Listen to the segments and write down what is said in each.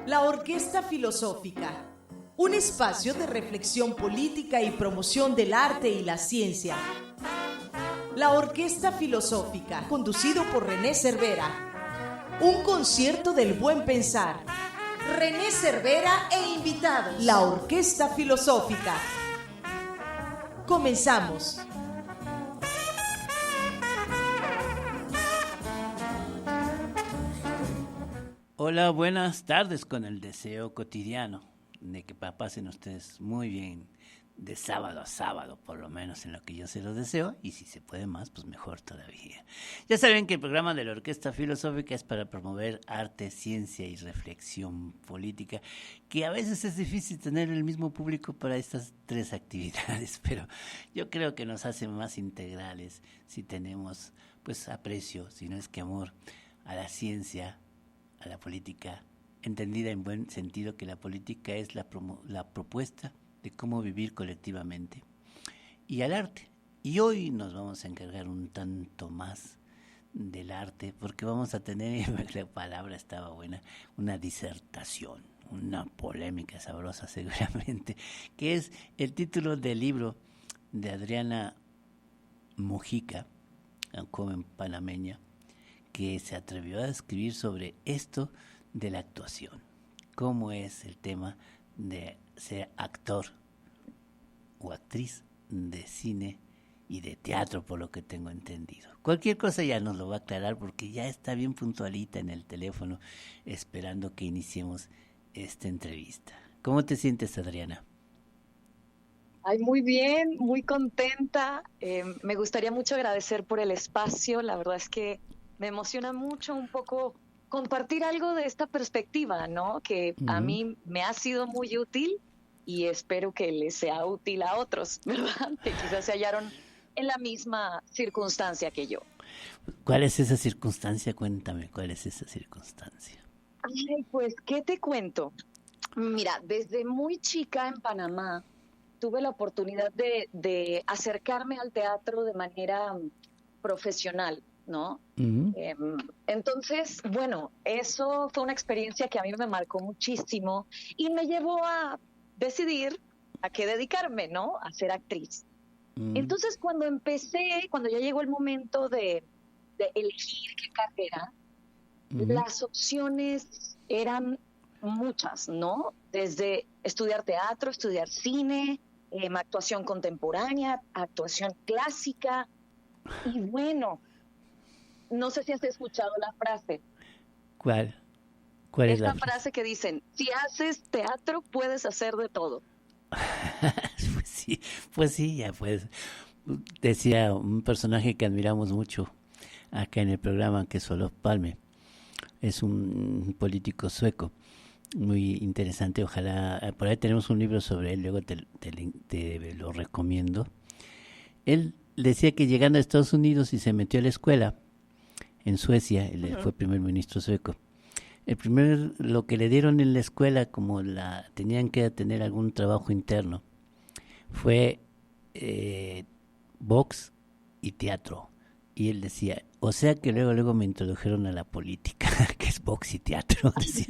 La Orquesta Filosófica, un espacio de reflexión política y promoción del arte y la ciencia. La Orquesta Filosófica, conducido por René Cervera. Un concierto del buen pensar. René Cervera e invitados. La Orquesta Filosófica. Comenzamos. Hola, buenas tardes con el deseo cotidiano de que pasen ustedes muy bien de sábado a sábado, por lo menos en lo que yo se los deseo, y si se puede más, pues mejor todavía. Ya saben que el programa de la Orquesta Filosófica es para promover arte, ciencia y reflexión política, que a veces es difícil tener el mismo público para estas tres actividades, pero yo creo que nos hace más integrales si tenemos pues aprecio, si no es que amor, a la ciencia, a la política, entendida en buen sentido que la política es la propuesta de cómo vivir colectivamente, y al arte. Y hoy nos vamos a encargar un tanto más del arte, porque vamos a tener, la palabra estaba buena, una disertación, una polémica sabrosa seguramente, que es el título del libro de Adriana Mojica, una joven panameña, que se atrevió a escribir sobre esto de la actuación. ¿Cómo es el tema de ser actor o actriz de cine y de teatro, por lo que tengo entendido? Cualquier cosa ya nos lo va a aclarar porque ya está bien puntualita en el teléfono esperando que iniciemos esta entrevista. ¿Cómo te sientes, Adriana? Ay, muy bien, muy contenta. Me gustaría mucho agradecer por el espacio. La verdad es que me emociona mucho un poco compartir algo de esta perspectiva, ¿no? Que a mí me ha sido muy útil y espero que les sea útil a otros, ¿verdad? Que quizás se hallaron en la misma circunstancia que yo. ¿Cuál es esa circunstancia? Cuéntame, ¿cuál es esa circunstancia? Ay, pues, ¿qué te cuento? Mira, desde muy chica en Panamá tuve la oportunidad de acercarme al teatro de manera profesional, ¿no? Uh-huh. Entonces, bueno, eso fue una experiencia que a mí me marcó muchísimo y me llevó a decidir a qué dedicarme, ¿no? A ser actriz. Uh-huh. Entonces, cuando ya llegó el momento de elegir qué carrera, uh-huh, las opciones eran muchas, ¿no? Desde estudiar teatro, estudiar cine, actuación contemporánea, actuación clásica, y bueno, no sé si has escuchado la frase. ¿Cuál es esta la frase que dicen, si haces teatro puedes hacer de todo? Pues sí, ya pues. Decía un personaje que admiramos mucho acá en el programa, que es Olof Palme. Es un político sueco muy interesante. Ojalá, por ahí tenemos un libro sobre él, luego te lo recomiendo. Él decía que llegando a Estados Unidos y se metió a la escuela en Suecia, él fue primer ministro sueco. Lo que le dieron en la escuela, como tenían que tener algún trabajo interno, fue box y teatro. Y él decía, o sea que luego me introdujeron a la política, que es box y teatro. Decía.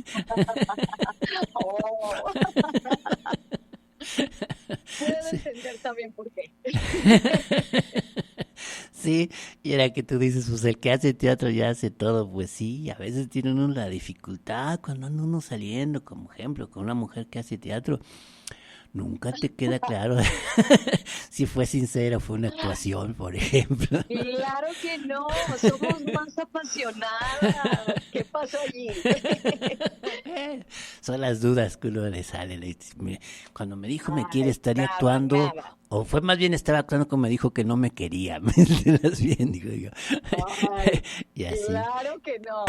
Oh. Puedo entender también por qué. Sí, y era que tú dices, pues el que hace teatro ya hace todo. Pues sí, a veces tiene uno la dificultad cuando anda uno saliendo, como ejemplo, con una mujer que hace teatro. Nunca te queda claro si fue sincera o fue una actuación, por ejemplo. Claro que no, somos más apasionadas. ¿Qué pasó allí? Son las dudas que uno le sale. Cuando me dijo me quiere, estaría actuando, o fue más bien estaba actuando como me dijo que no me quería. ¿Me entiendes bien? Digo yo. Ay, y así. Claro que no,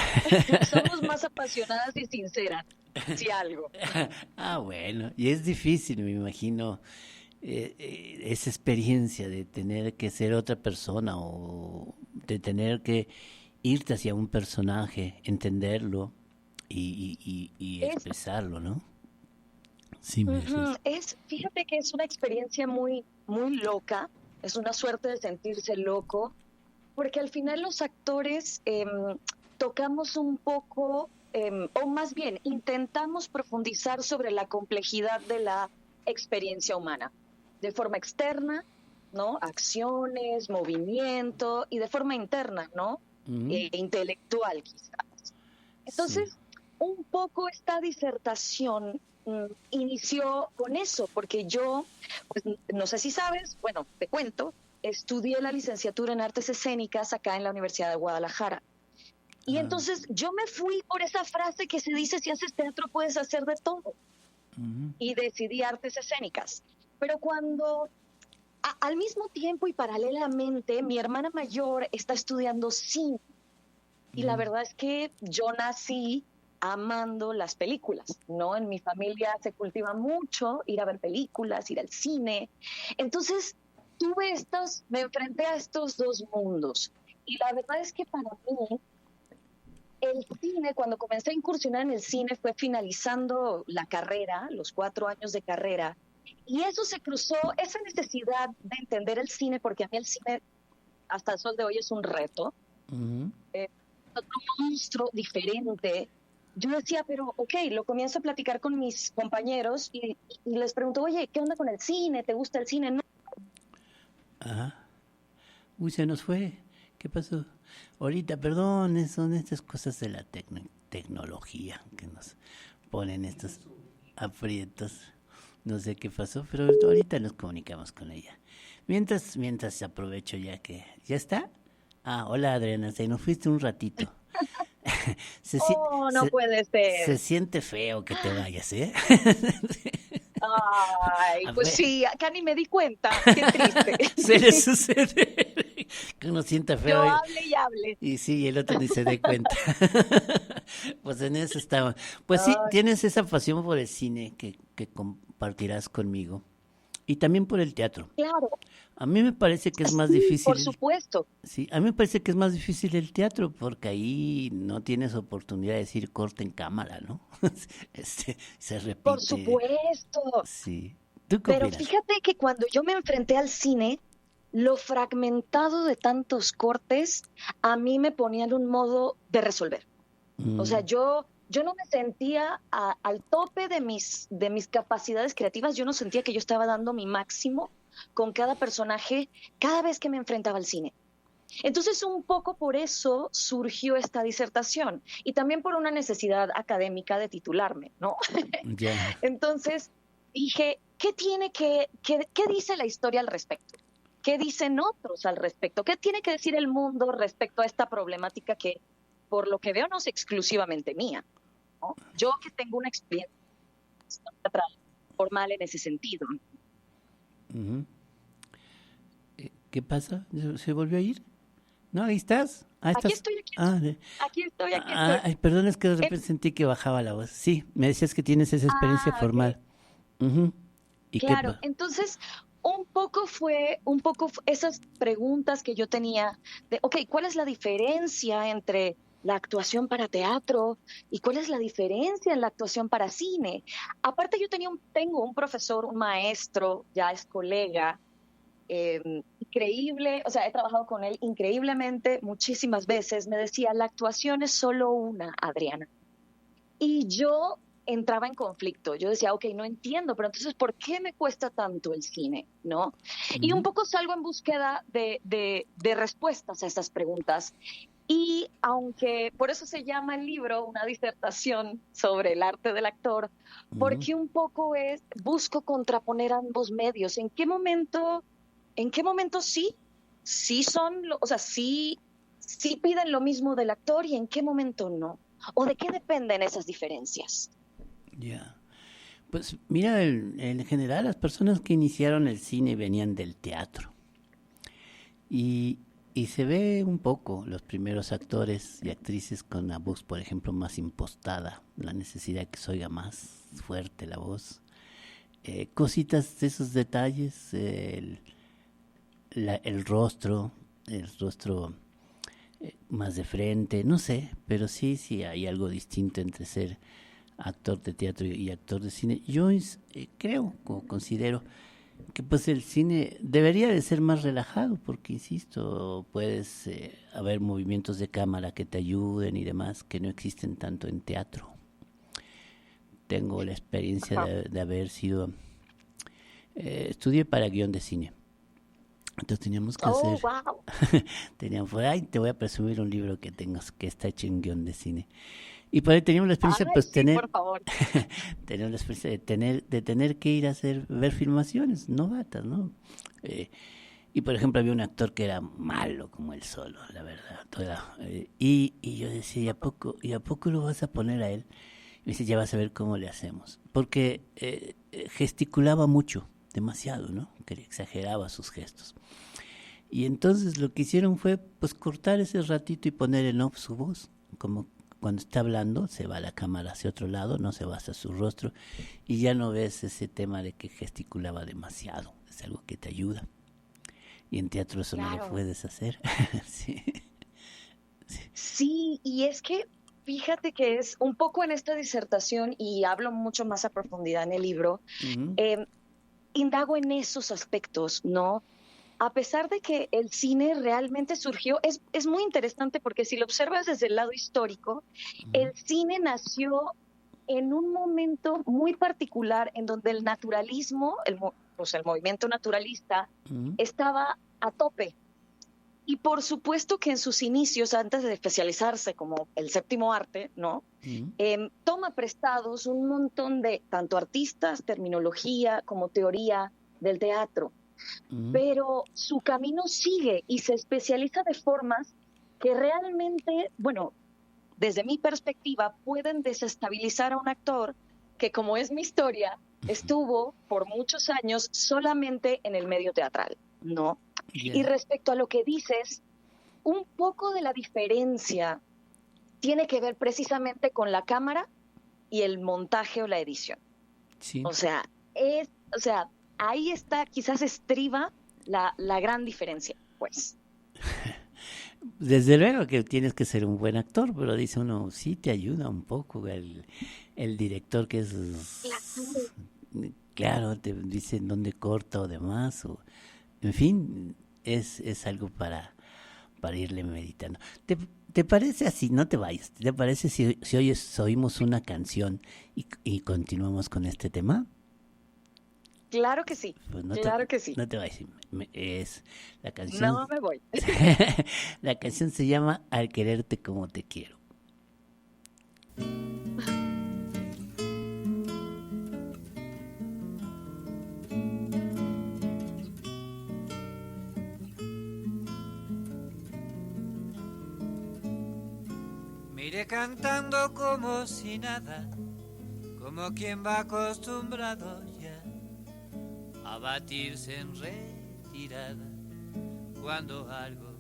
somos más apasionadas y sinceras, si algo. Bueno, y es difícil, me imagino, esa experiencia de tener que ser otra persona o de tener que irte hacia un personaje, entenderlo y expresarlo, ¿no? Sí, fíjate que es una experiencia muy, muy loca, es una suerte de sentirse loco, porque al final los actores tocamos un poco o más bien, intentamos profundizar sobre la complejidad de la experiencia humana, de forma externa, ¿no? Acciones, movimiento, y de forma interna, ¿no? Intelectual, quizás. Entonces, un poco esta disertación inició con eso, porque yo, pues, no sé si sabes, bueno, te cuento, estudié la licenciatura en Artes Escénicas acá en la Universidad de Guadalajara. Y entonces yo me fui por esa frase que se dice, si haces teatro puedes hacer de todo. Y decidí Artes Escénicas. Pero cuando al mismo tiempo y paralelamente mi hermana mayor está estudiando cine. Y la verdad es que yo nací amando las películas, ¿no? En mi familia se cultiva mucho ir a ver películas, ir al cine. Entonces me enfrenté a estos dos mundos. Y la verdad es que para mí el cine, cuando comencé a incursionar en el cine, fue finalizando la carrera, los 4 años de carrera, y eso se cruzó, esa necesidad de entender el cine, porque a mí el cine hasta el sol de hoy es un reto, otro monstruo diferente. Yo decía, pero ok, lo comienzo a platicar con mis compañeros y les pregunto, oye, ¿qué onda con el cine? ¿Te gusta el cine? No. Ajá. Uy, se nos fue. ¿Qué pasó? Ahorita, perdón, son estas cosas de la tecnología que nos ponen estos aprietos. No sé qué pasó, pero ahorita nos comunicamos con ella. Mientras aprovecho ya que... ¿Ya está? Ah, hola Adriana, se nos fuiste un ratito. No puede ser. Se siente feo que te vayas, ¿eh? Ay, pues sí, acá ni me di cuenta. Qué triste. Se le sucede que uno sienta feo. Yo hable y hable. Y sí, el otro ni se dé cuenta. Pues en eso estaba. Pues sí, tienes esa pasión por el cine que compartirás conmigo. Y también por el teatro. Claro. A mí me parece que es más difícil. Por supuesto. Sí, a mí me parece que es más difícil el teatro porque ahí no tienes oportunidad de decir corte en cámara, ¿no? Se repite. Por supuesto. Sí. ¿Tú qué Pero opinas? fíjate que cuando yo me enfrenté al cine, lo fragmentado de tantos cortes a mí me ponía en un modo de resolver. O sea, yo no me sentía al tope de mis capacidades creativas, yo no sentía que yo estaba dando mi máximo con cada personaje cada vez que me enfrentaba al cine. Entonces, un poco por eso surgió esta disertación y también por una necesidad académica de titularme, ¿no? Ya. Entonces, dije, ¿qué dice la historia al respecto? ¿Qué dicen otros al respecto? ¿Qué tiene que decir el mundo respecto a esta problemática que, por lo que veo, no es exclusivamente mía, ¿no? Yo que tengo una experiencia formal en ese sentido. ¿Qué pasa? ¿Se volvió a ir? No, ahí estás. Aquí estoy. Aquí estoy. Ay, perdón, es que de repente sentí que bajaba la voz. Sí, me decías que tienes esa experiencia formal. Okay. ¿Y claro, entonces un poco esas preguntas que yo tenía de, ok, ¿cuál es la diferencia entre la actuación para teatro y cuál es la diferencia en la actuación para cine? Aparte yo tengo un profesor, un maestro, ya es colega, increíble, o sea, he trabajado con él increíblemente muchísimas veces. Me decía, la actuación es solo una, Adriana. Y yo entraba en conflicto. Yo decía, ok, no entiendo, pero entonces, ¿por qué me cuesta tanto el cine? ¿No? Y un poco salgo en búsqueda de respuestas a estas preguntas. Y aunque por eso se llama el libro una disertación sobre el arte del actor, porque un poco busco contraponer ambos medios. ¿En qué momento sí son, o sea, sí piden lo mismo del actor y en qué momento no? ¿O de qué dependen esas diferencias? Ya. Pues mira, en general las personas que iniciaron el cine venían del teatro. Y se ve un poco los primeros actores y actrices con la voz, por ejemplo, más impostada, la necesidad de que se oiga más fuerte la voz. Cositas de esos detalles, el rostro más de frente, no sé, pero sí hay algo distinto entre ser actor de teatro y actor de cine. Yo creo, considero que pues el cine debería de ser más relajado, porque insisto, puedes haber movimientos de cámara que te ayuden y demás, que no existen tanto en teatro. Tengo la experiencia de haber sido, estudié para guión de cine. Entonces teníamos que hacer, wow. teníamos, ay, te voy a presumir un libro que tengas que está hecho en guión de cine. Y por ahí teníamos la experiencia, Ay, pues sí, tener, por favor. teníamos la experiencia de tener que ir a hacer, ver filmaciones novatas, ¿no? Y por ejemplo había un actor que era malo como él solo, la verdad. Y yo decía, ¿y a poco lo vas a poner a él? Y me dice, ya vas a ver cómo le hacemos. Porque gesticulaba mucho, demasiado, ¿no? Que exageraba sus gestos. Y entonces lo que hicieron fue pues cortar ese ratito y poner en off su voz, como cuando está hablando se va la cámara hacia otro lado, no se va hacia su rostro y ya no ves ese tema de que gesticulaba demasiado, es algo que te ayuda. Y en teatro eso no lo Claro. puedes hacer. Sí. Sí, y es que fíjate que es un poco en esta disertación, y hablo mucho más a profundidad en el libro, Ujú, eh, indago en esos aspectos, ¿no? A pesar de que el cine realmente surgió, es muy interesante porque si lo observas desde el lado histórico, ujú, el cine nació en un momento muy particular en donde el naturalismo, pues el movimiento naturalista, ujú, estaba a tope. Y por supuesto que en sus inicios, antes de especializarse como el séptimo arte, ¿no? ujú, Toma prestados un montón de tanto artistas, terminología como teoría del teatro, ujú. pero su camino sigue y se especializa de formas que realmente, bueno, desde mi perspectiva, pueden desestabilizar a un actor que, como es mi historia, estuvo por muchos años solamente en el medio teatral, ¿no? Y Ya, respecto a lo que dices, un poco de la diferencia tiene que ver precisamente con la cámara y el montaje o la edición. sí. O sea, o sea, ahí está, quizás estriba la gran diferencia, pues. Desde luego que tienes que ser un buen actor, pero dice uno, sí te ayuda un poco el director que es, Claro. claro, te dice en dónde corta o demás, o, en fin, es algo para irle meditando. ¿Te parece así? No te vayas. ¿Te parece si oímos una canción y continuamos con este tema? Claro que sí, Pues claro que sí. no te vayas. Es la No canción, me voy. la canción se llama Al quererte como te quiero. Mire cantando como si nada, como quien va acostumbrado ya a batirse en retirada cuando algo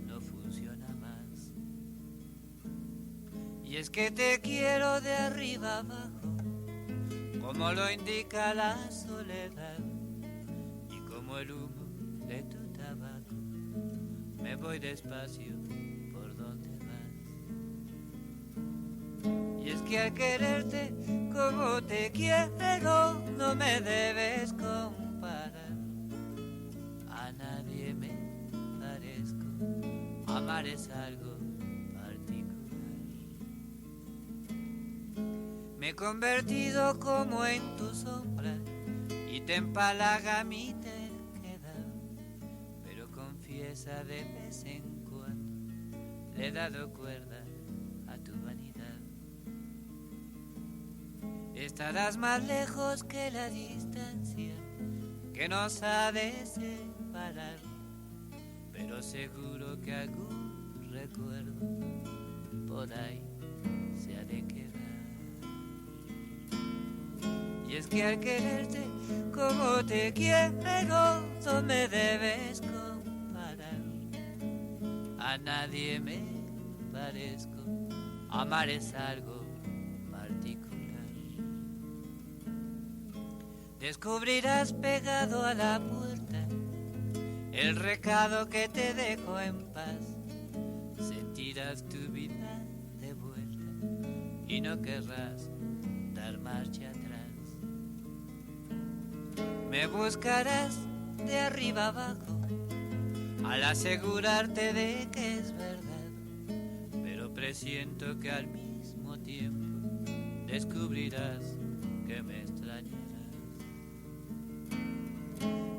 no funciona más. Y es que te quiero de arriba abajo, como lo indica la soledad, y como el humo de tu tabaco, me voy despacio por donde vas. Y es que al quererte como te quiero, no me debes comparar. A nadie me parezco, amar es algo particular. Me he convertido como en tu sombra y te empalaga mi terquedad, pero confiesa de vez en cuando, le he dado cuerda a tu vanidad. Estarás más lejos que la distancia que nos ha de separar, pero seguro que algún recuerdo por ahí se ha de quedar. Y es que al quererte como te quiero, no me debes comparar. A nadie me parezco, amar es algo particular. Descubrirás pegado a la puerta el recado que te dejo en paz. Sentirás tu vida de vuelta y no querrás dar marcha atrás. Me buscarás de arriba abajo al asegurarte de que es verdad, pero presiento que al mismo tiempo descubrirás que me extrañarás.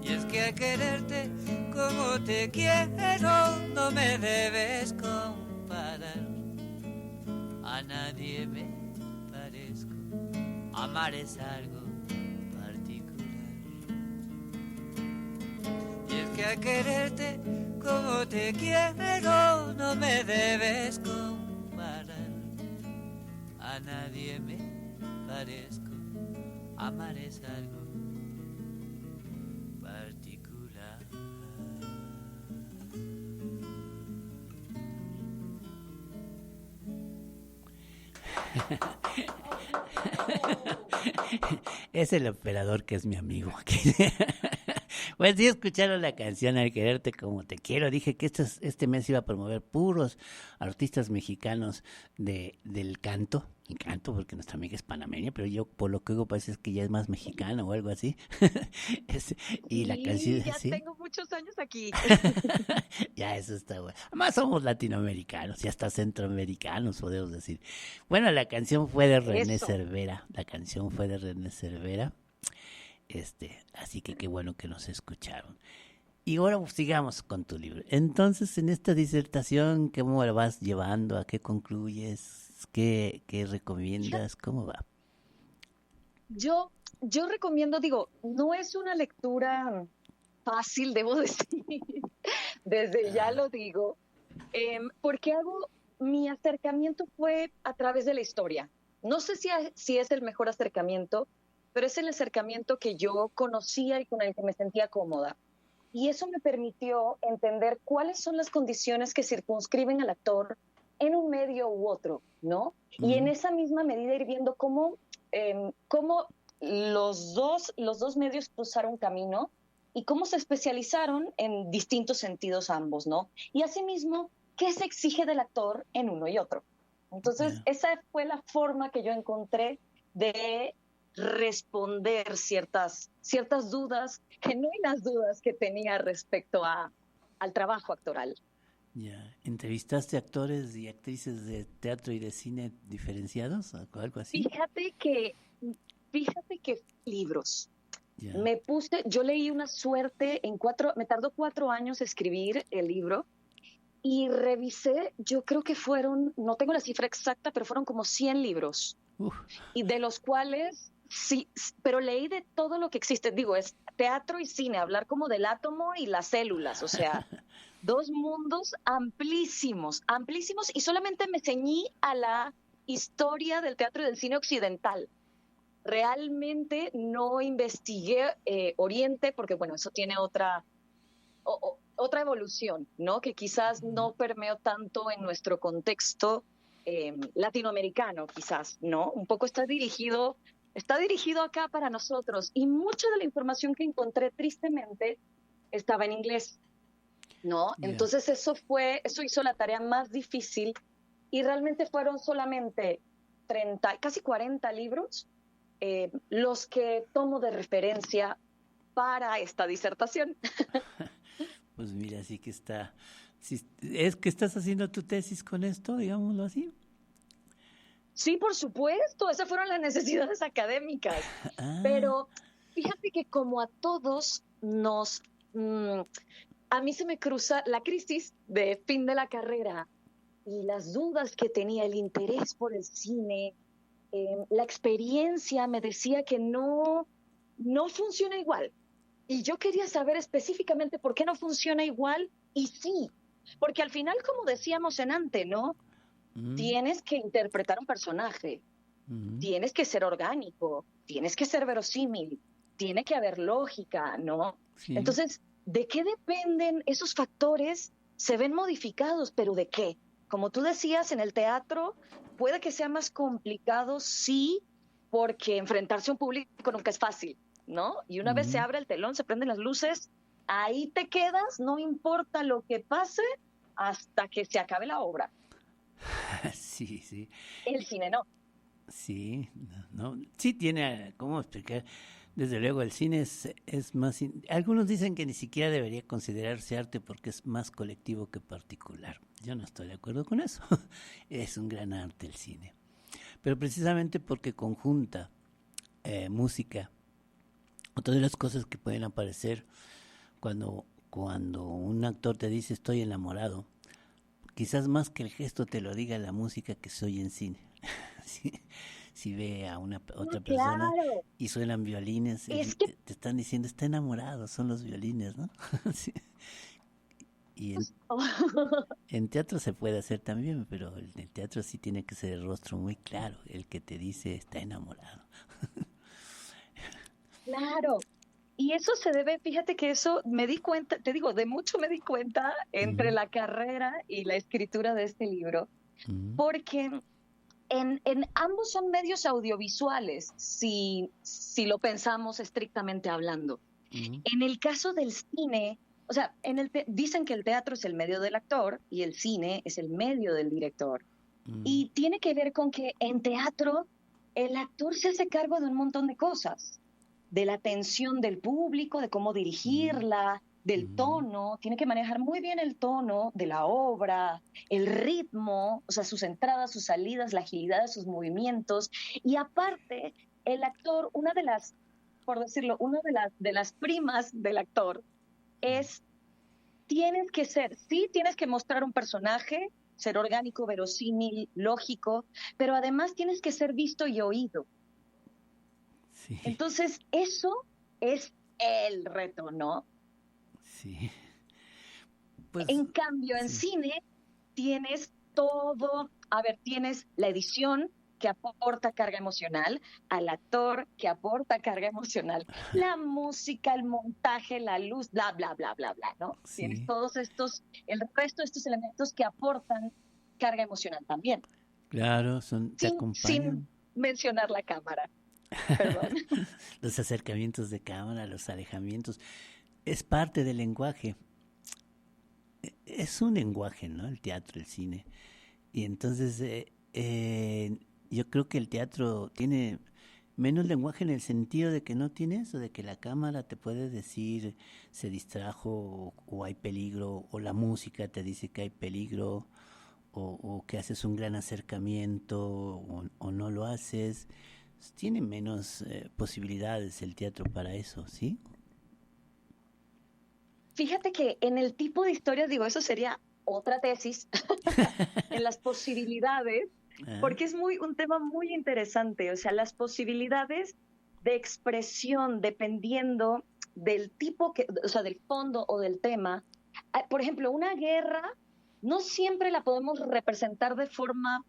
Y es que al quererte como te quiero no me debes comparar. A nadie me parezco, amar es algo particular. Y es que al quererte como te quiero no me debes comparar. A nadie me parezco, amar es algo particular. Es el operador que es mi amigo. Pues sí, escucharon la canción Al quererte como te quiero. Dije que este mes iba a promover puros artistas mexicanos del canto. Y canto porque nuestra amiga es panameña, pero yo por lo que oigo parece que ya es más mexicana o algo así. Y la canción ya ¿sí? tengo muchos años aquí. Ya, eso está bueno. Además somos latinoamericanos y hasta centroamericanos, podemos decir. Bueno, la canción fue de René Eso. Cervera. La canción fue de René Cervera. Así que qué bueno que nos escucharon. Y ahora pues, sigamos con tu libro. Entonces, en esta disertación, ¿cómo la vas llevando? ¿A qué concluyes? ¿Qué recomiendas? ¿Cómo va? Yo recomiendo, digo, no es una lectura fácil, debo decir, desde ya lo digo, porque mi acercamiento fue a través de la historia. No sé si es el mejor acercamiento, pero es el acercamiento que yo conocía y con el que me sentía cómoda. Y eso me permitió entender cuáles son las condiciones que circunscriben al actor en un medio u otro, ¿no? Y en esa misma medida ir viendo cómo los dos medios cruzaron camino y cómo se especializaron en distintos sentidos ambos, ¿no? Y asimismo, ¿qué se exige del actor en uno y otro? Entonces, esa fue la forma que yo encontré de responder ciertas dudas, genuinas dudas que tenía respecto al trabajo actoral. Ya, ¿entrevistaste actores y actrices de teatro y de cine diferenciados o algo así? Fíjate que libros. Ya. Yo leí una suerte me tardó 4 años escribir el libro y revisé, yo creo que no tengo la cifra exacta, pero fueron como 100 libros. Y de los cuales, sí, pero leí de todo lo que existe. Digo, es teatro y cine, hablar como del átomo y las células, o sea, dos mundos amplísimos, y solamente me ceñí a la historia del teatro y del cine occidental. Realmente no investigué Oriente, porque bueno, eso tiene otra evolución, ¿no? Que quizás no permeó tanto en nuestro contexto latinoamericano, quizás, ¿no? Un poco está dirigido acá para nosotros, y mucha de la información que encontré, tristemente, estaba en inglés, ¿no? Yeah. Entonces eso hizo la tarea más difícil, y realmente fueron solamente 30, casi 40 libros los que tomo de referencia para esta disertación. Pues mira, sí que está... ¿Es que estás haciendo tu tesis con esto, digámoslo así? Sí, por supuesto, esas fueron las necesidades académicas. Pero fíjate que como a todos a mí se me cruza la crisis de fin de la carrera y las dudas que tenía, el interés por el cine, la experiencia me decía que no funciona igual. Y yo quería saber específicamente por qué no funciona igual, y sí, porque al final, como decíamos en antes, ¿no? Tienes que interpretar un personaje, tienes que ser orgánico, tienes que ser verosímil, tiene que haber lógica, ¿no? Sí. Entonces, ¿de qué dependen esos factores? Se ven modificados, pero ¿de qué? Como tú decías, en el teatro puede que sea más complicado, sí, porque enfrentarse a un público nunca es fácil, ¿no? Y una vez se abre el telón, se prenden las luces, ahí te quedas, no importa lo que pase, hasta que se acabe la obra. Sí, sí. El cine no. Sí, no, sí tiene, ¿cómo explicar? Desde luego, el cine es más... Algunos dicen que ni siquiera debería considerarse arte porque es más colectivo que particular. Yo no estoy de acuerdo con eso. Es un gran arte el cine. Pero precisamente porque conjunta música, otra de las cosas que pueden aparecer cuando un actor te dice estoy enamorado, quizás más que el gesto te lo diga la música que se oye en cine. ¿Sí? Si ve a otra persona Claro. y suenan violines, Es que te están diciendo está enamorado, son los violines, ¿no? Sí. Y en teatro se puede hacer también, pero en el teatro sí tiene que ser el rostro muy claro, el que te dice está enamorado. claro. Y eso se debe, fíjate que eso me di cuenta, te digo, de mucho me di cuenta entre Ujú, la carrera y la escritura de este libro, ujú, porque en ambos son medios audiovisuales, si lo pensamos estrictamente hablando. ujú, En el caso del cine, o sea, dicen que el teatro es el medio del actor y el cine es el medio del director. ujú, Y tiene que ver con que en teatro el actor se hace cargo de un montón de cosas, de la atención del público, de cómo ujú, dirigirla, del ujú. tono, tiene que manejar muy bien el tono de la obra, el ritmo, o sea, sus entradas, sus salidas, la agilidad de sus movimientos. Y aparte, el actor, una de las, por decirlo, una de las primas del actor es, tienes que ser, sí, tienes que mostrar un personaje, ser orgánico, verosímil, lógico, pero además tienes que ser visto y oído. Sí, Entonces, eso es el reto, ¿no? sí. Pues En cambio, en sí, cine tienes todo, a ver, tienes la edición que aporta carga emocional, al actor que aporta carga emocional, la música, el montaje, la luz, bla, bla, bla, bla, bla, ¿no? Tienes sí, todos estos, el resto de estos elementos que aportan carga emocional también, claro, te sin acompañan. mencionar la cámara, perdón. Los acercamientos de cámara, los alejamientos, es parte del lenguaje. Es un lenguaje, ¿no? El teatro, el cine. Y entonces yo creo que el teatro tiene menos lenguaje en el sentido de que no tiene eso, de que la cámara te puede decir se distrajo o hay peligro, o la música te dice que hay peligro, o que haces un gran acercamiento o no lo haces. Tiene menos posibilidades el teatro para eso, ¿sí? Fíjate que en el tipo de historias, digo, eso sería otra tesis, en las posibilidades, Ah, porque es un tema muy interesante, o sea, las posibilidades de expresión dependiendo del tipo o sea, del fondo o del tema. Por ejemplo, una guerra no siempre la podemos representar de forma,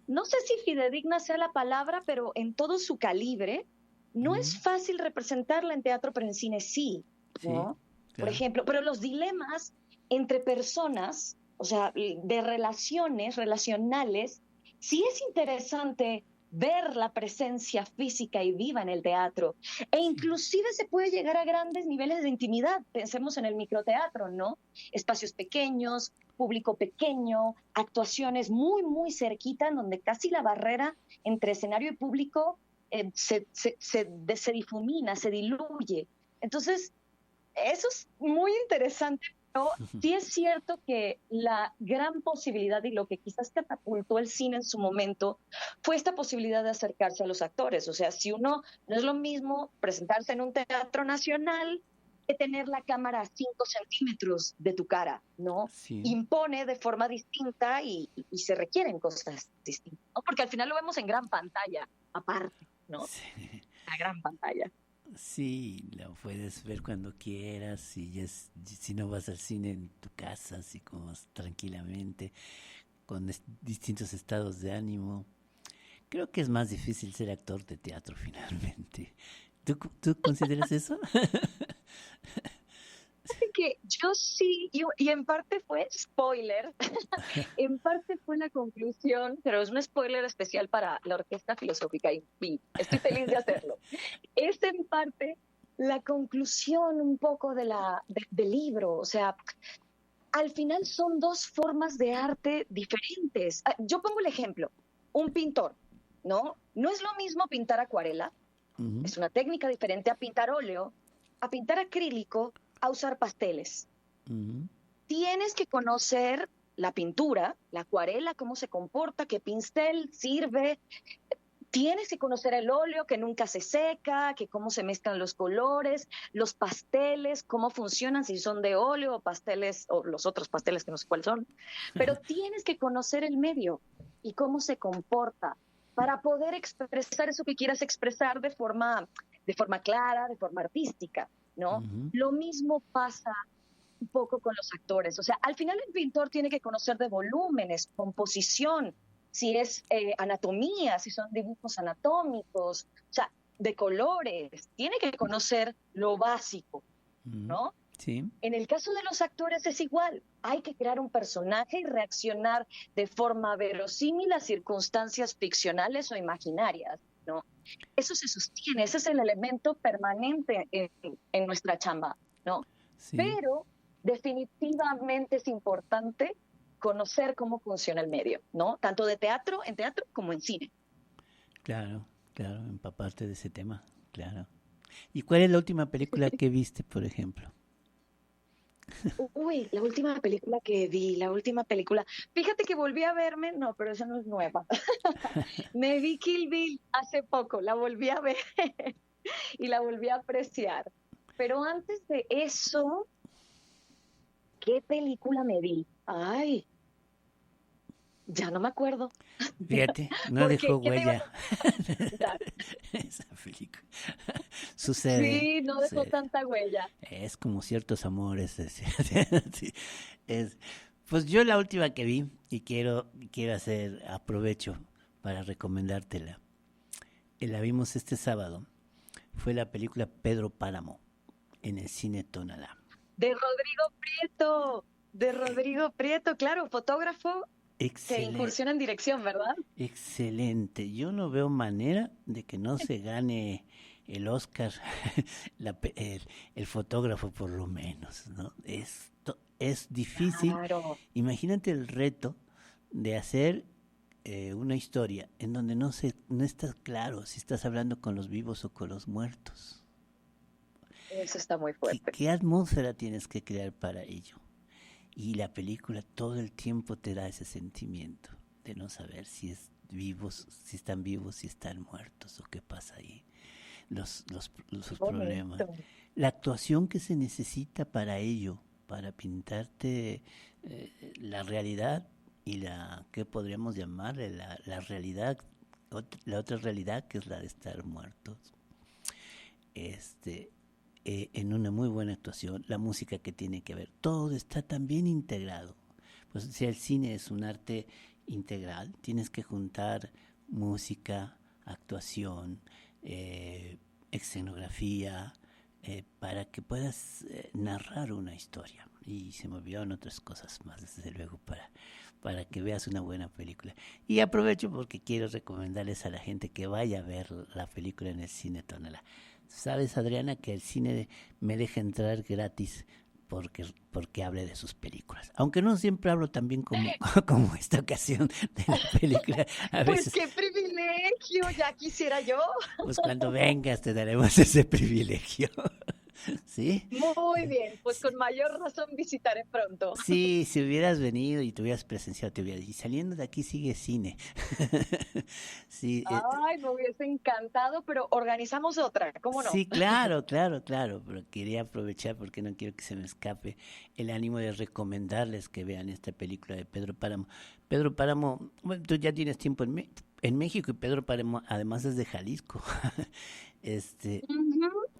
no sé si fidedigna sea la palabra, pero en todo su calibre, no es mm, fácil representarla en teatro, pero en cine sí, sí, ¿no? Por claro. ejemplo, pero los dilemas entre personas, o sea, de relaciones relacionales, sí es interesante ver la presencia física y viva en el teatro. E Sí. inclusive se puede llegar a grandes niveles de intimidad. Pensemos en el microteatro, ¿no? Espacios pequeños, público pequeño, actuaciones muy, muy cerquita, en donde casi la barrera entre escenario y público se difumina, se diluye. Entonces, eso es muy interesante, pero sí es cierto que la gran posibilidad y lo que quizás catapultó el cine en su momento fue esta posibilidad de acercarse a los actores. O sea, si uno no es lo mismo presentarse en un teatro nacional que tener la cámara a 5 centímetros de tu cara, ¿no? Sí, Impone de forma distinta y se requieren cosas distintas, ¿no? Porque al final lo vemos en gran pantalla, aparte, ¿no? sí. La gran pantalla. Sí, lo puedes ver cuando quieras y si no vas al cine en tu casa, así como tranquilamente, con distintos estados de ánimo. Creo que es más difícil ser actor de teatro finalmente. ¿Tú consideras eso? Que yo sí, y en parte fue spoiler, en parte fue la conclusión, pero es un spoiler especial para la Orquesta Filosófica y estoy feliz de hacerlo. Es en parte la conclusión un poco del libro, o sea, al final son dos formas de arte diferentes. Yo pongo el ejemplo, un pintor, ¿no? No es lo mismo pintar acuarela Es una técnica diferente a pintar óleo, a pintar acrílico, a usar pasteles. Tienes que conocer la pintura, la acuarela, cómo se comporta, qué pincel sirve. Tienes que conocer el óleo, que nunca se seca, que cómo se mezclan los colores, los pasteles, cómo funcionan, si son de óleo o pasteles, o los otros pasteles que no sé cuáles son. Pero tienes que conocer el medio y cómo se comporta para poder expresar eso que quieras expresar de forma clara, de forma artística, ¿no? Lo mismo pasa un poco con los actores. O sea, al final el pintor tiene que conocer de volúmenes, composición, si es anatomía, si son dibujos anatómicos, o sea, de colores. Tiene que conocer lo básico, ¿no? Sí. En el caso de los actores es igual. Hay que crear un personaje y reaccionar de forma verosímil a circunstancias ficcionales o imaginarias, ¿no? Eso se sostiene, ese es el elemento permanente en nuestra chamba, ¿no? Sí. Pero definitivamente es importante conocer cómo funciona el medio, ¿no? Tanto en teatro como en cine. Claro, empaparte de ese tema, claro. ¿Y cuál es la última película que viste, por ejemplo? Uy, la última película que vi, fíjate que volví a verme, no, pero esa no es nueva. Me vi Kill Bill hace poco, la volví a ver y la volví a apreciar. Pero antes de eso, ¿qué película me vi? Ay, ya no me acuerdo. Fíjate, no dejó huella. Esa película. Sucede. Sí, no dejó tanta huella. Es como ciertos amores. Pues yo la última que vi, y quiero aprovecho para recomendártela. La vimos este sábado. Fue la película Pedro Páramo en el cine Tonalá. De Rodrigo Prieto, claro, fotógrafo. Excelente. Que incursiona en dirección, ¿verdad? Excelente. Yo no veo manera de que no se gane el Oscar el fotógrafo por lo menos, ¿no? Esto es difícil. Claro. Imagínate el reto de hacer una historia en donde no está claro si estás hablando con los vivos o con los muertos. Eso está muy fuerte. ¿Qué atmósfera tienes que crear para ello? Y la película todo el tiempo te da ese sentimiento de no saber si están vivos, si están muertos o qué pasa ahí. Los problemas. La actuación que se necesita para ello, para pintarte la realidad y ¿qué podríamos llamarle? La realidad, la otra realidad que es la de estar muertos. En una muy buena actuación, la música que tiene que ver, todo está tan bien integrado. Pues si el cine es un arte integral, tienes que juntar música, actuación, escenografía, para que puedas narrar una historia. Y se me olvidaron otras cosas más, desde luego, para que veas una buena película. Y aprovecho porque quiero recomendarles a la gente que vaya a ver la película en el cine Tonalá. ¿Sabes, Adriana, que el cine me deja entrar gratis porque hable de sus películas? Aunque no siempre hablo tan bien como esta ocasión de la película. Pues qué privilegio, ya quisiera yo. Pues cuando vengas te daremos ese privilegio. ¿Sí? Muy bien, pues con mayor razón visitaré pronto. Sí, si hubieras venido y te hubieras presenciado, te hubieras dicho, y saliendo de aquí sigue cine. Sí, ay, me hubiese encantado, pero organizamos otra, ¿cómo no? Sí, claro, pero quería aprovechar porque no quiero que se me escape el ánimo de recomendarles que vean esta película de Pedro Páramo. Pedro Páramo, bueno, tú ya tienes tiempo en México y Pedro Páramo además es de Jalisco.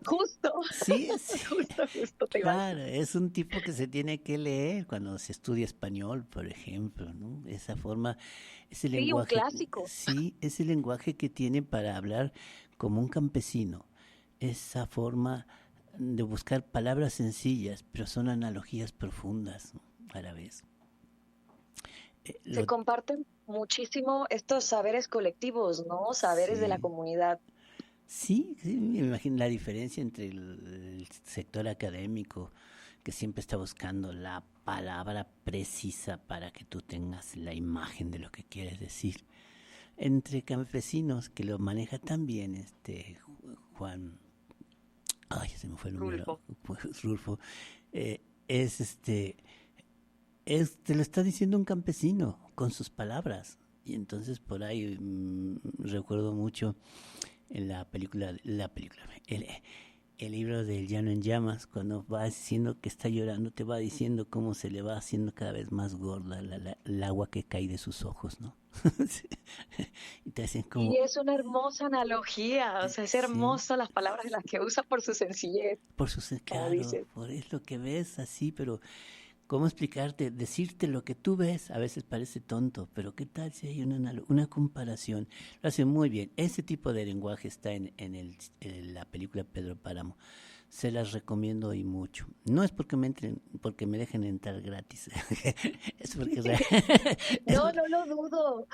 Justo. Sí, justo. Claro, es un tipo que se tiene que leer cuando se estudia español, por ejemplo, ¿no? Esa forma, ese lenguaje. Un clásico. Sí, ese lenguaje que tiene para hablar como un campesino. Esa forma de buscar palabras sencillas, pero son analogías profundas, ¿no? A la vez. Se comparten muchísimo estos saberes colectivos, ¿no? Saberes de la comunidad. Sí, me imagino la diferencia entre el sector académico, que siempre está buscando la palabra precisa para que tú tengas la imagen de lo que quieres decir, entre campesinos que lo maneja tan bien Juan, ay, se me fue el número, Rulfo. Rulfo, es te lo está diciendo un campesino con sus palabras. Y entonces por ahí recuerdo mucho en el libro del Llano en Llamas, cuando va diciendo que está llorando, te va diciendo cómo se le va haciendo cada vez más gorda el agua que cae de sus ojos, ¿no? Sí. Y te hacen como... Y es una hermosa analogía, o sea, es Sí. hermosa las palabras de las que usa por su sencillez. Por su claro, dices. por es lo que ves así, pero ¿cómo explicarte? Decirte lo que tú ves a veces parece tonto, pero ¿qué tal si hay una comparación? Lo hace muy bien. Ese tipo de lenguaje está en la película Pedro Páramo. Se las recomiendo y mucho. No es porque me dejen entrar gratis. Es porque No lo dudo,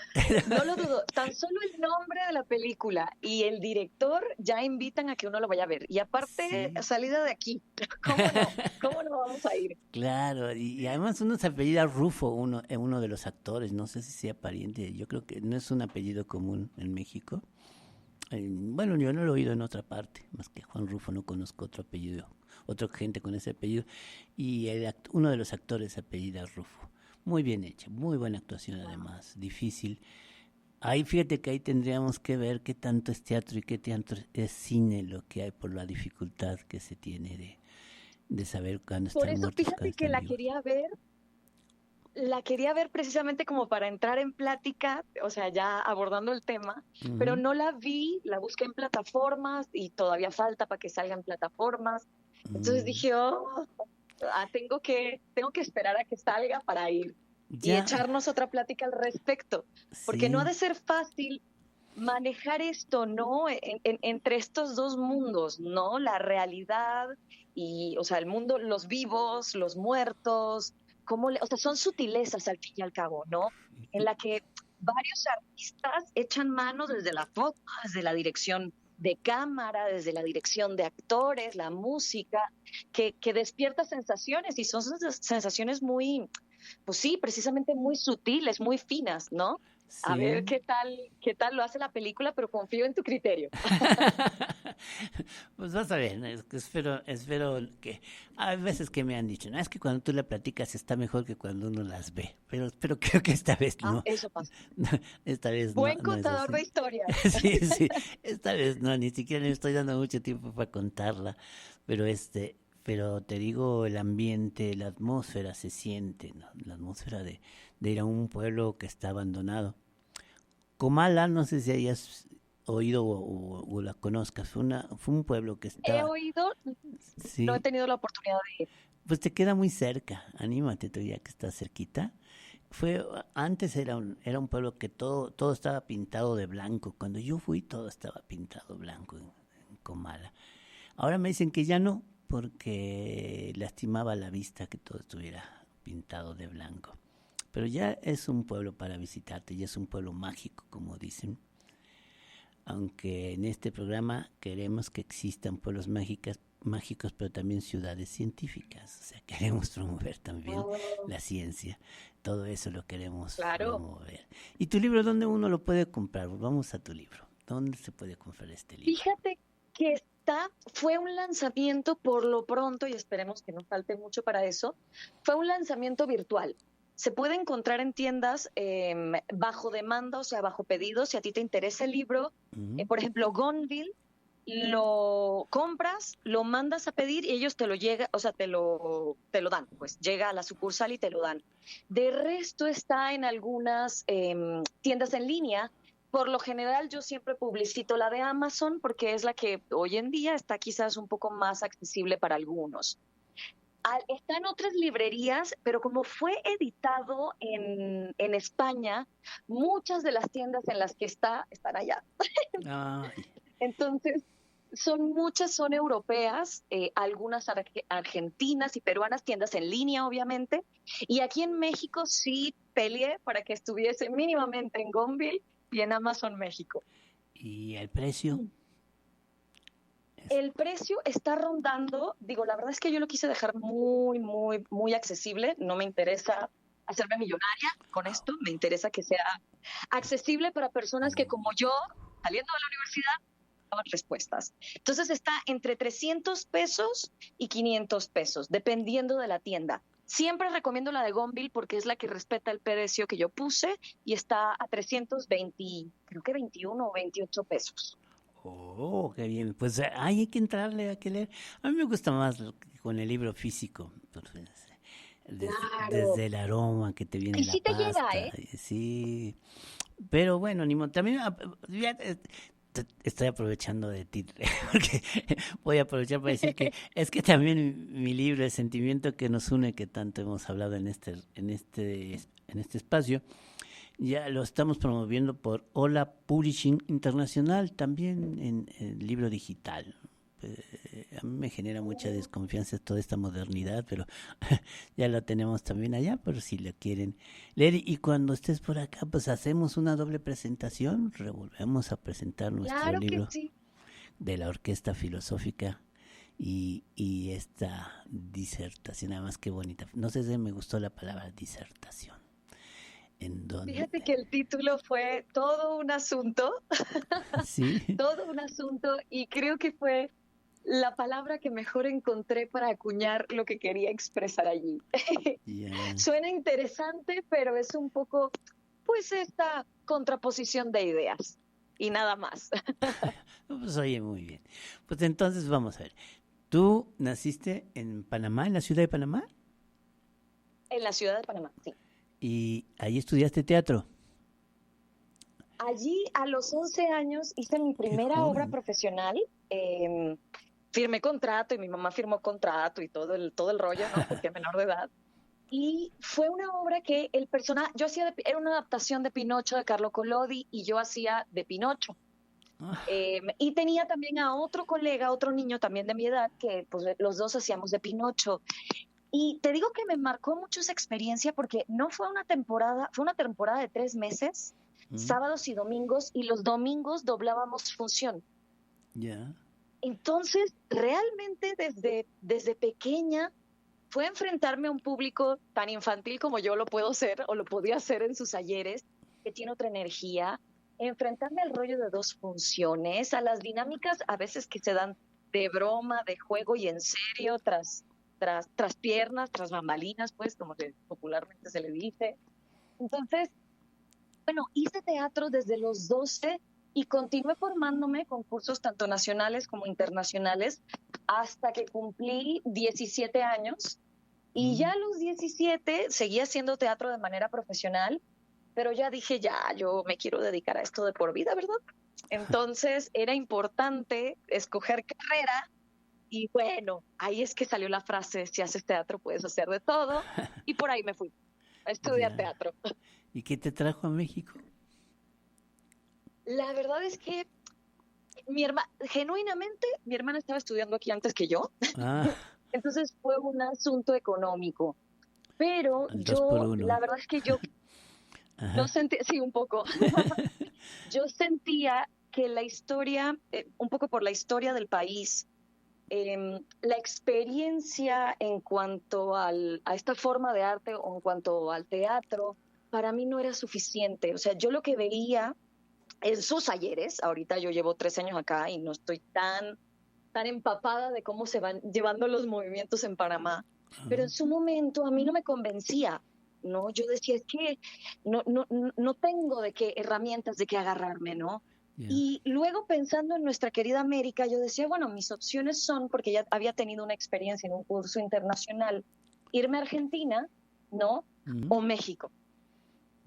no lo dudo. Tan solo el nombre de la película y el director ya invitan a que uno lo vaya a ver. Y aparte, Sí. salida de aquí. ¿Cómo no? ¿Cómo no vamos a ir? Claro, y además uno se apellida Rufo, uno de los actores, no sé si sea pariente, yo creo que no es un apellido común en México. Bueno, yo no lo he oído en otra parte, más que Juan Rufo, no conozco otro apellido, otra gente con ese apellido, y uno de los actores se apellida Rufo. Muy bien hecha, muy buena actuación además, difícil. Ahí fíjate que ahí tendríamos que ver qué tanto es teatro y qué tanto es cine lo que hay por la dificultad que se tiene de saber cuándo Por están eso, muertos y fíjate cuándo que están la vivos. quería ver precisamente como para entrar en plática, o sea, ya abordando el tema, pero Ujú, no la vi, la busqué en plataformas y todavía falta para que salgan plataformas. Entonces mm. dije, tengo que esperar a que salga para ir y Ya, echarnos otra plática al respecto, porque no ha sí, de ser fácil manejar esto, ¿no? Entre estos dos mundos, ¿no? La realidad y, o sea, el mundo, los vivos, los muertos, o sea, son sutilezas al fin y al cabo, ¿no? En la que varios artistas echan mano desde la foto, desde la dirección de cámara, desde la dirección de actores, la música, que despierta sensaciones y son sensaciones muy, pues sí, precisamente muy sutiles, muy finas, ¿no? A ver sí. qué tal lo hace la película, pero confío en tu criterio. Pues vas a ver, ¿no? Es que espero que hay veces que me han dicho, no, es que cuando tú la platicas está mejor que cuando uno las ve, pero creo que esta vez no, Eso pasa. esta vez Buen no es contador de así. historias. Sí, sí, esta vez no, ni siquiera le estoy dando mucho tiempo para contarla, pero pero te digo, el ambiente, la atmósfera se siente, ¿no? La atmósfera de ir a un pueblo que está abandonado. Comala, no sé si hayas oído o la conozcas, fue un pueblo que He está, oído, no he sí, tenido la oportunidad de ir. pues te queda muy cerca, anímate tú ya que estás cerquita. Antes era un pueblo que todo estaba pintado de blanco. Cuando yo fui todo estaba pintado blanco en Comala. Ahora me dicen que ya no, porque lastimaba la vista que todo estuviera pintado de blanco. Pero ya es un pueblo para visitarte, ya es un pueblo mágico, como dicen. Aunque en este programa queremos que existan pueblos mágicos, pero también ciudades científicas. O sea, queremos promover también Oh, la ciencia. Todo eso lo queremos claro. promover. ¿Y tu libro dónde uno lo puede comprar? Vamos a tu libro. ¿Dónde se puede comprar este libro? Fíjate que fue un lanzamiento por lo pronto, y esperemos que no falte mucho para eso, fue un lanzamiento virtual. Se puede encontrar en tiendas bajo demanda, o sea, bajo pedido, si a ti te interesa el libro. Ujú. Por ejemplo, Gonville, lo compras, lo mandas a pedir y ellos te lo llega, o sea, te lo dan, pues llega a la sucursal y te lo dan. De resto está en algunas tiendas en línea. Por lo general yo siempre publicito la de Amazon porque es la que hoy en día está quizás un poco más accesible para algunos. Está en otras librerías, pero como fue editado en España, muchas de las tiendas en las que están allá. Ay, Entonces, son europeas, algunas argentinas y peruanas, tiendas en línea, obviamente. Y aquí en México sí peleé para que estuviese mínimamente en Gonville y en Amazon México. ¿y el precio? El precio está rondando, digo, la verdad es que yo lo quise dejar muy, muy, muy accesible. No me interesa hacerme millonaria con esto, me interesa que sea accesible para personas que como yo, saliendo de la universidad, daban respuestas. Entonces está entre 300 pesos y 500 pesos, dependiendo de la tienda. Siempre recomiendo la de Gonville porque es la que respeta el precio que yo puse y está a 320, creo que 21 o 28 pesos. Oh, qué bien. Pues hay que entrarle, hay que leer. A mí me gusta más con el libro físico. Claro. Desde el aroma que te viene Y la sí te pasta. llega, ¿eh? Sí. Pero bueno, ni modo. También estoy aprovechando de ti, porque voy a aprovechar para decir que es que también mi libro, El sentimiento que nos une, que tanto hemos hablado en este espacio, ya lo estamos promoviendo por Hola Publishing Internacional, también en libro digital. A mí me genera mucha desconfianza toda esta modernidad, pero ya la tenemos también allá, pero si la quieren leer. Y cuando estés por acá, pues hacemos una doble presentación, revolvemos a presentar nuestro Claro libro que sí. de la Orquesta Filosófica y esta disertación, además qué bonita. No sé si me gustó la palabra disertación. En donde... Fíjate que el título fue todo un asunto, Sí. todo un asunto, y creo que fue la palabra que mejor encontré para acuñar lo que quería expresar allí. Yeah. Suena interesante, pero es un poco, pues, esta contraposición de ideas y nada más. Pues oye, muy bien. Pues entonces vamos a ver. ¿Tú naciste en Panamá, en la ciudad de Panamá? En la ciudad de Panamá, sí. ¿Y ahí estudiaste teatro? Allí a los 11 años hice mi primera obra joven. profesional. Firmé contrato y mi mamá firmó contrato y todo el rollo, ¿no? Porque es menor de edad. Y fue una obra que el personaje, era una adaptación de Pinocho de Carlo Collodi y yo hacía de Pinocho. Ah, Y tenía también a otro colega, otro niño también de mi edad, que pues los dos hacíamos de Pinocho. Y te digo que me marcó mucho esa experiencia porque no fue una temporada, fue una temporada de 3 meses, sábados y domingos, y los domingos doblábamos función. ya. Entonces, realmente desde pequeña fue enfrentarme a un público tan infantil como yo lo puedo ser o lo podía hacer en sus ayeres, que tiene otra energía, enfrentarme al rollo de 2 funciones, a las dinámicas a veces que se dan de broma, de juego y en serio, tras piernas, tras bambalinas, pues, como popularmente se le dice. Entonces, bueno, hice teatro desde los 12 y continué formándome con cursos tanto nacionales como internacionales hasta que cumplí 17 años. Y ya a los 17 seguí haciendo teatro de manera profesional, pero ya dije, ya, yo me quiero dedicar a esto de por vida, ¿verdad? Entonces era importante escoger carrera y bueno, ahí es que salió la frase, si haces teatro puedes hacer de todo, y por ahí me fui a estudiar teatro. ¿Y qué te trajo a México? La verdad es que genuinamente, mi hermana estaba estudiando aquí antes que yo, entonces fue un asunto económico. Pero yo, la verdad es que yo sentí, sí, un poco. Yo sentía que la historia, un poco por la historia del país, la experiencia en cuanto a esta forma de arte o en cuanto al teatro, para mí no era suficiente. O sea, yo lo que veía en sus ayeres, ahorita yo llevo 3 años acá y no estoy tan empapada de cómo se van llevando los movimientos en Panamá, pero en su momento a mí no me convencía, ¿no? Yo decía, es que no tengo de qué herramientas de qué agarrarme, ¿no? Yeah. Y luego pensando en nuestra querida América, yo decía, bueno, mis opciones son, porque ya había tenido una experiencia en un curso internacional, irme a Argentina, ¿no? O México.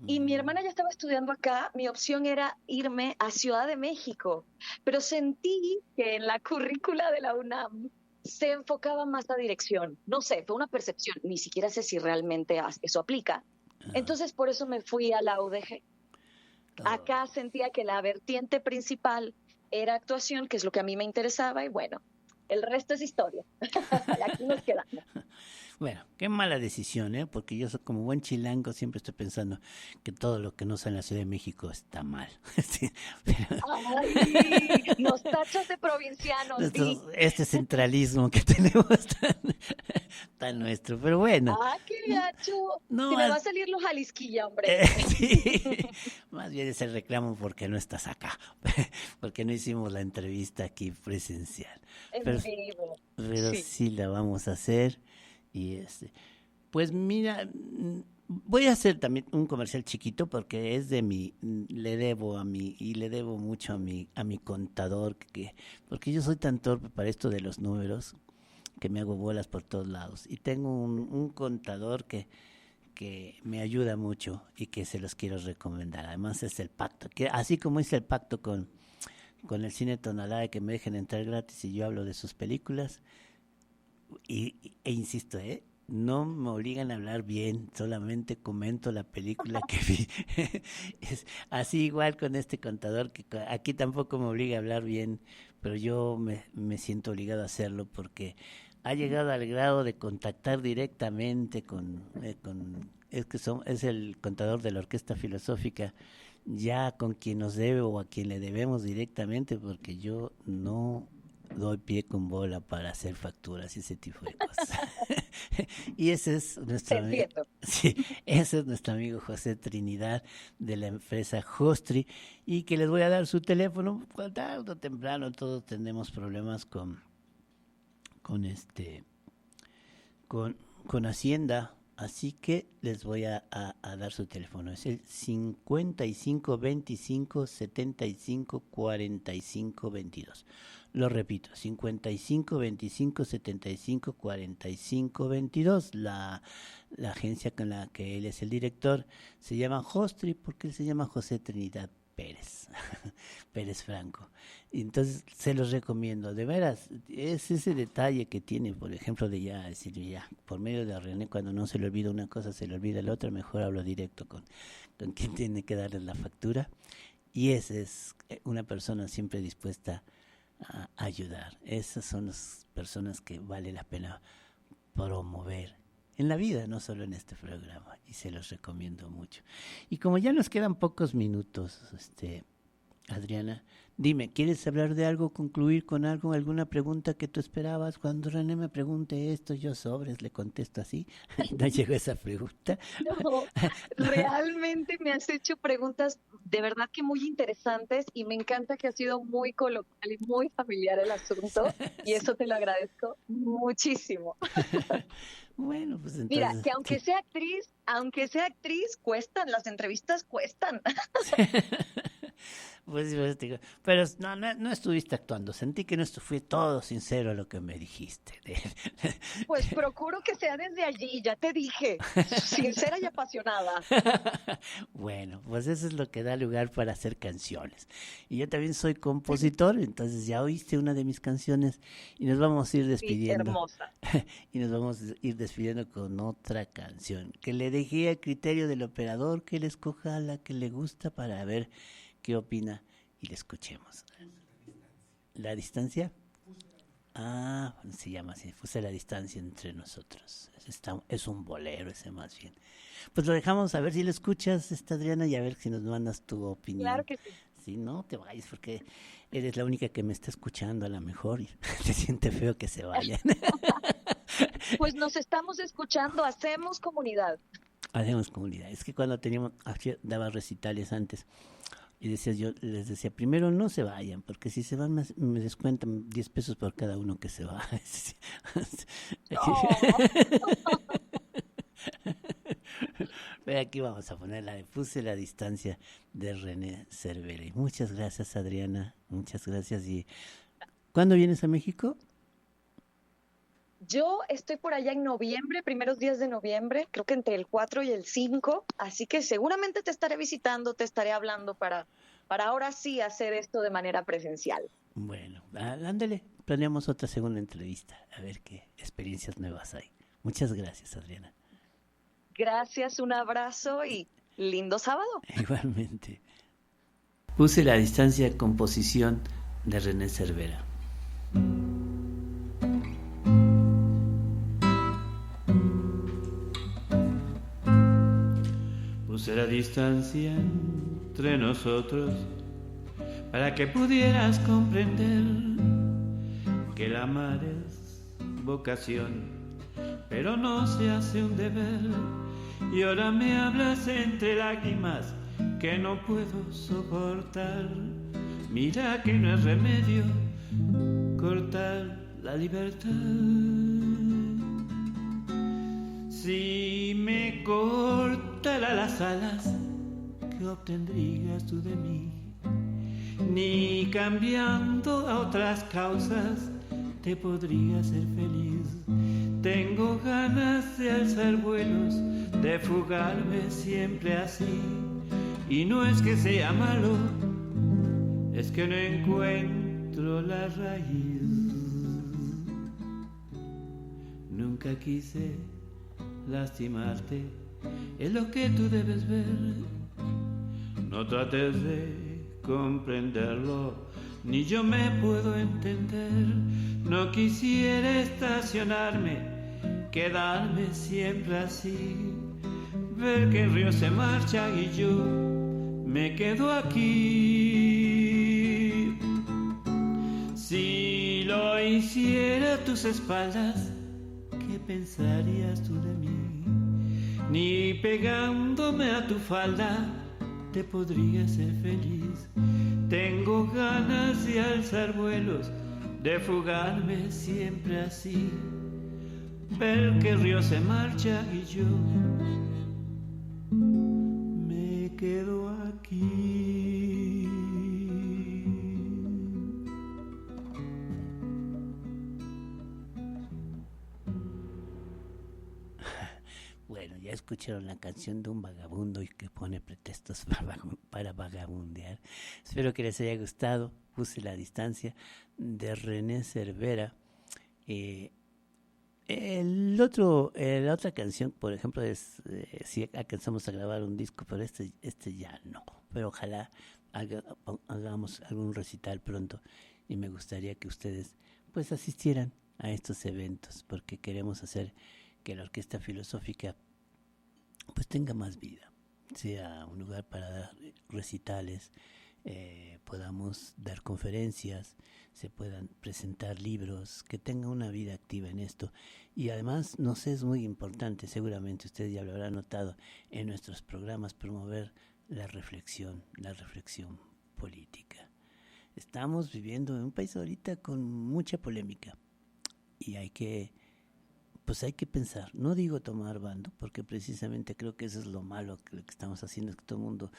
Y mi hermana ya estaba estudiando acá, mi opción era irme a Ciudad de México, pero sentí que en la currícula de la UNAM se enfocaba más la dirección. No sé, fue una percepción, ni siquiera sé si realmente eso aplica. Entonces por eso me fui a la UDG. Acá sentía que la vertiente principal era actuación, que es lo que a mí me interesaba, y bueno, el resto es historia. Y aquí nos quedamos. Bueno, qué mala decisión, ¿eh? Porque yo como buen chilango siempre estoy pensando que todo lo que no sale en la Ciudad de México está mal. Sí, pero... ¡Ay! Nos tachas de provincianos. Sí. Este centralismo que tenemos tan nuestro, pero bueno. ¡Ah, qué gacho! No, si me va a salir los Jalisquilla, hombre. Sí, más bien es el reclamo porque no estás acá, porque no hicimos la entrevista aquí presencial. En vivo. Pero Sí. sí la vamos a hacer. Y pues mira, voy a hacer también un comercial chiquito porque es de le debo mucho a mi contador, porque yo soy tan torpe para esto de los números que me hago bolas por todos lados. Y tengo un contador que me ayuda mucho y que se los quiero recomendar. Además es el pacto, que así como hice el pacto con el Cine Tonalá de que me dejen entrar gratis y yo hablo de sus películas, e insisto, no me obligan a hablar bien, solamente comento la película que vi. Es así igual con este contador, que aquí tampoco me obliga a hablar bien, pero yo me siento obligado a hacerlo porque ha llegado al grado de contactar directamente es el contador de la Orquesta Filosófica, ya con quien nos debe o a quien le debemos directamente, porque yo no doy pie con bola para hacer facturas y ese tipo de cosas. Y ese es nuestro amigo, sí, ese es nuestro amigo José Trinidad de la empresa Hostri, y que les voy a dar su teléfono. Tarde o temprano todos tenemos problemas con Hacienda, así que les voy a dar su teléfono. Es el 55 25 75 45 22. Lo repito, 55 25 75 45 22. La agencia con la que él es el director se llama Hostri porque él se llama José Trinidad Pérez, Pérez Franco. Y entonces se los recomiendo, de veras, es ese detalle que tiene, por ejemplo, de ya decir, ya, por medio de René, cuando no se le olvida una cosa, se le olvida la otra, mejor hablo directo con quien tiene que darles la factura. Y esa es una persona siempre dispuesta a ayudar. Esas son las personas que vale la pena promover en la vida, no solo en este programa, y se los recomiendo mucho. Y como ya nos quedan pocos minutos, Adriana, dime, ¿quieres hablar de algo, concluir con algo, alguna pregunta que tú esperabas? Cuando René me pregunte esto, yo sobres le contesto así. ¿No llegó esa pregunta? No, realmente me has hecho preguntas de verdad que muy interesantes y me encanta que ha sido muy coloquial y muy familiar el asunto y eso te lo agradezco muchísimo. Bueno, pues entonces... Mira, que aunque sea actriz, cuestan, las entrevistas cuestan. Pues digo, pero no estuviste actuando, sentí que no fue todo sincero lo que me dijiste. Pues procuro que sea desde allí, ya te dije, sincera y apasionada. Bueno, pues eso es lo que da lugar para hacer canciones. Y yo también soy compositor, entonces ya oíste una de mis canciones y nos vamos a ir despidiendo. Sí, hermosa. Y nos vamos a ir despidiendo con otra canción, que le dejé a criterio del operador que él escoja la que le gusta para ver qué opina y le escuchemos. ¿La distancia? Ah, se llama así, Puse la distancia entre nosotros. Es un bolero ese más bien. Pues lo dejamos a ver si lo escuchas, Adriana, y a ver si nos mandas tu opinión. Claro que sí. Si no te vayas, porque eres la única que me está escuchando a lo mejor y te siente feo que se vayan. Pues nos estamos escuchando, hacemos comunidad. Hacemos comunidad. Es que cuando daba recitales antes, y les decía, primero no se vayan, porque si se van me descuentan 10 pesos por cada uno que se va. Oh. Pero aquí vamos a poner la de Puse la distancia de René Cervera. Y muchas gracias, Adriana, muchas gracias. ¿Y cuándo vienes a México? Yo estoy por allá en noviembre, primeros días de noviembre, creo que entre el 4 y el 5, así que seguramente te estaré visitando, te estaré hablando para ahora sí hacer esto de manera presencial. Bueno, ándale, planeamos otra segunda entrevista, a ver qué experiencias nuevas hay. Muchas gracias, Adriana. Gracias, un abrazo y lindo sábado. Igualmente. Puse la distancia, composición de René Cervera. Puse la distancia entre nosotros para que pudieras comprender que el amar es vocación, pero no se hace un deber. Y ahora me hablas entre lágrimas que no puedo soportar. Mira que no es remedio cortar la libertad. Si me cortara las alas, ¿qué obtendrías tú de mí? Ni cambiando a otras causas te podría ser feliz. Tengo ganas de alzar vuelos, de fugarme siempre así. Y no es que sea malo, es que no encuentro la raíz. Nunca quise lastimarte, es lo que tú debes ver. No trates de comprenderlo, ni yo me puedo entender. No quisiera estacionarme, quedarme siempre así. Ver que el río se marcha y yo me quedo aquí. Si lo hiciera a tus espaldas, ¿qué pensarías tú de mí? Ni pegándome a tu falda te podría ser feliz. Tengo ganas de alzar vuelos, de fugarme siempre así. Ver que el río se marcha y yo me quedo aquí. Bueno, ya escucharon la canción de un vagabundo y que pone pretextos para vagabundear. Espero que les haya gustado. Puse La distancia de René Cervera. La otra canción, por ejemplo, es si alcanzamos a grabar un disco, pero este ya no. Pero ojalá hagamos algún recital pronto y me gustaría que ustedes pues asistieran a estos eventos porque queremos hacer que la Orquesta Filosófica pues tenga más vida, sea un lugar para dar recitales, podamos dar conferencias, se puedan presentar libros, que tenga una vida activa en esto. Y además nos es muy importante, seguramente ustedes ya lo habrán notado en nuestros programas, promover la reflexión política. Estamos viviendo en un país ahorita con mucha polémica y hay que pensar, no digo tomar bando, porque precisamente creo que eso es lo malo que estamos haciendo, es que todo el mundo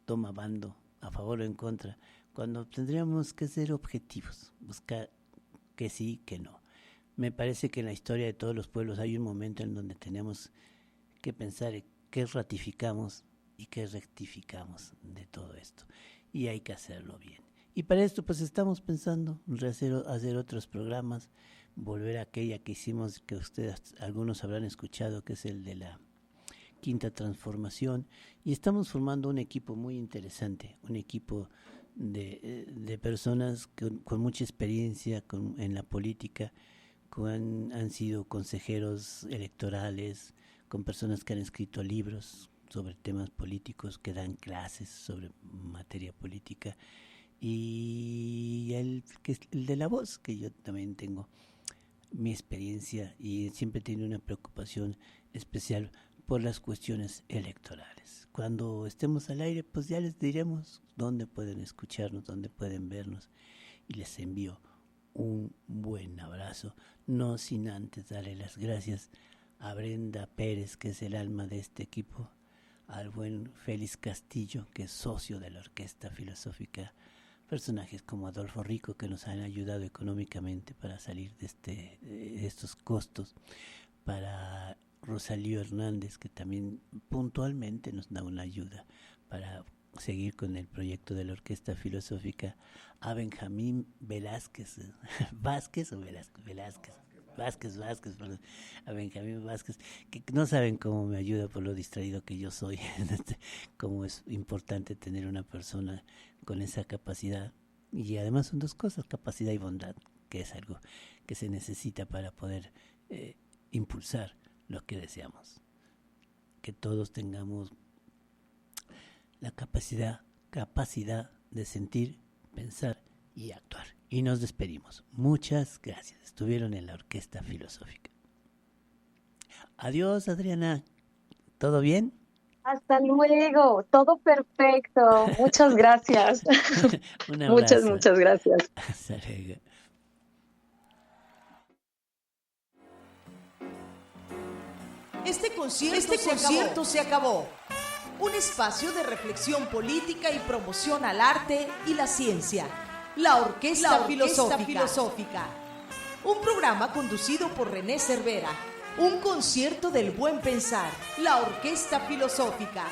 toma bando a favor o en contra, cuando tendríamos que ser objetivos, buscar que sí, que no. Me parece que en la historia de todos los pueblos hay un momento en donde tenemos que pensar en qué ratificamos y qué rectificamos de todo esto, y hay que hacerlo bien. Y para esto pues estamos pensando hacer otros programas, volver a aquella que hicimos, que ustedes algunos habrán escuchado, que es el de la Quinta Transformación, y estamos formando un equipo muy interesante, un equipo de personas con mucha experiencia en la política, han sido consejeros electorales, con personas que han escrito libros sobre temas políticos, que dan clases sobre materia política, y el de la voz, que yo también tengo mi experiencia y siempre he tenido una preocupación especial por las cuestiones electorales. Cuando estemos al aire, pues ya les diremos dónde pueden escucharnos, dónde pueden vernos, y les envío un buen abrazo, no sin antes darle las gracias a Brenda Pérez, que es el alma de este equipo, al buen Félix Castillo, que es socio de la Orquesta Filosófica, personajes como Adolfo Rico, que nos han ayudado económicamente para salir de estos costos, para Rosalío Hernández, que también puntualmente nos da una ayuda para seguir con el proyecto de la Orquesta Filosófica, a Benjamín Velázquez, perdón, a Benjamín Vázquez, que no saben cómo me ayuda por lo distraído que yo soy, cómo es importante tener una persona con esa capacidad, y además son dos cosas, capacidad y bondad, que es algo que se necesita para poder impulsar lo que deseamos, que todos tengamos la capacidad de sentir, pensar y actuar. Y nos despedimos. Muchas gracias. Estuvieron en la Orquesta Filosófica. Adiós, Adriana. ¿Todo bien? Hasta luego, todo perfecto. Muchas gracias. Un abrazo. Muchas gracias. Hasta luego. Este concierto se acabó. Un espacio de reflexión política y promoción al arte y la ciencia. La Orquesta Filosófica. Un programa conducido por René Cervera. Un concierto del buen pensar. La Orquesta Filosófica.